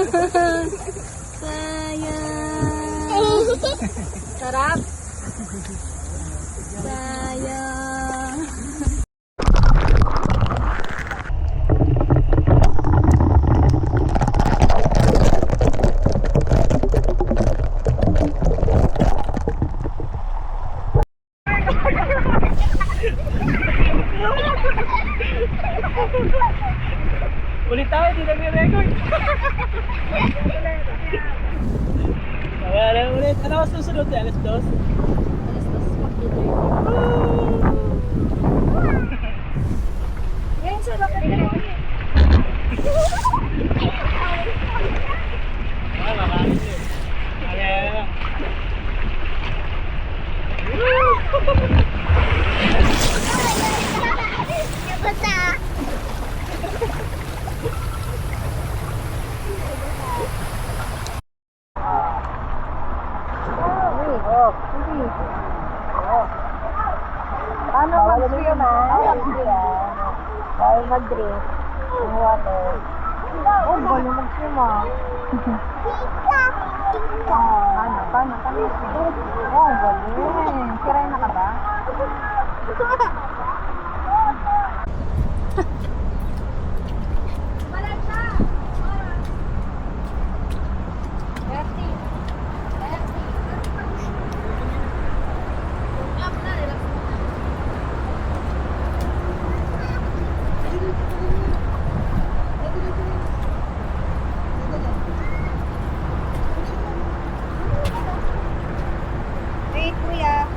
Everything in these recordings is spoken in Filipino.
Sayang. Sarap. Sayang. Ulit tayo, di nagre-record. Wala ulit. Ano ang susunod? Alas 2? Alas 2 mag-dinner. Yan, sir. Bakit ka naman eh? Makakamit yun. Kaya. Paano mag-swim Bawal mag-drink. Ang water. Oh, bawal mag-swim Paano? Oh, galing. Siray na ka ba? Wait, kuya.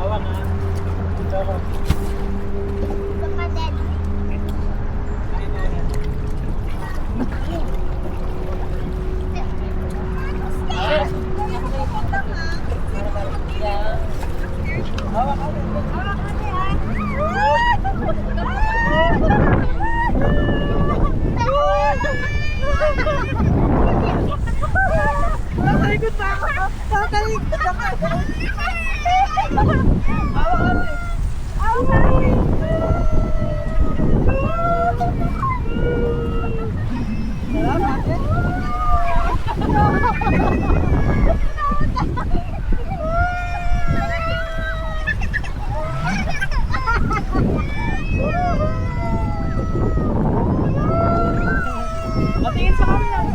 Awang ha. Ito. Matingin sa camera.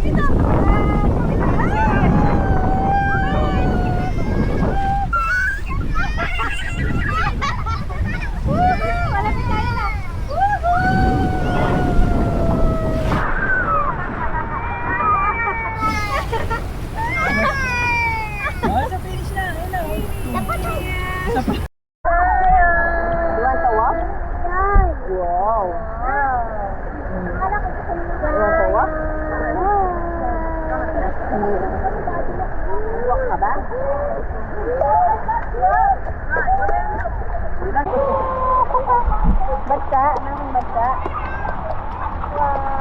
Sa finish na. Ayun na. You want to walk? Wow. You want to walk? Walk ka ba? Baca, namang baca. Wow.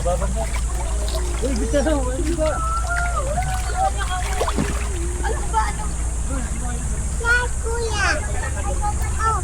babag mo. Uy, bitaw, ano ba? Ano ba? Ano? Yes, kuya. Oh.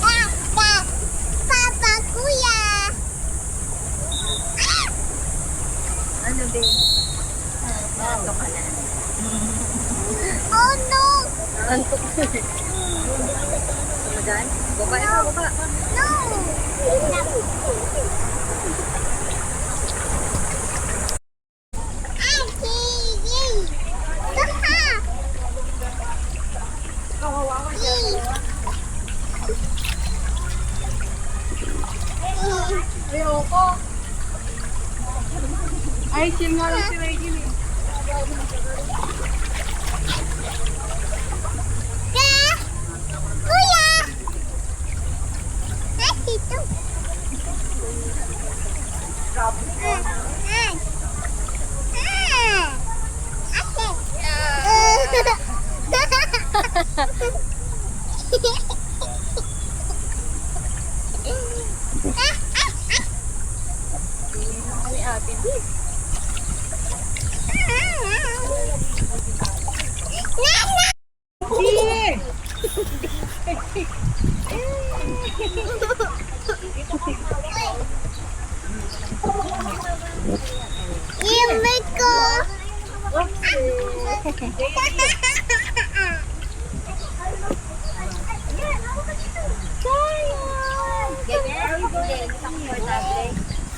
Kuya! Papa, kuya! Ano, babe? Nanto ka na. Oh no! Nantok ka. Magan? Baba ito, baba. No! Ay, yay! Taha! Ayoko. Ay, chill nga lang si Regine eh. Kuya! Ay, dito. Ni ate. Imik ko.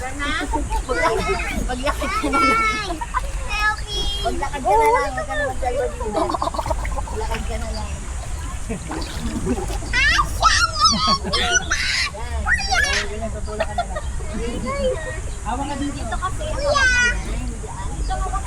Ganyan? Hindi, comfortable. Maglakad ka na lang. Maglakad ka na lang. Huwag ka na magsalod. Maglakad ka na lang. Ganyan, tutulak ka na lang. Hawa ka dito. Dito kasi. Dito nga.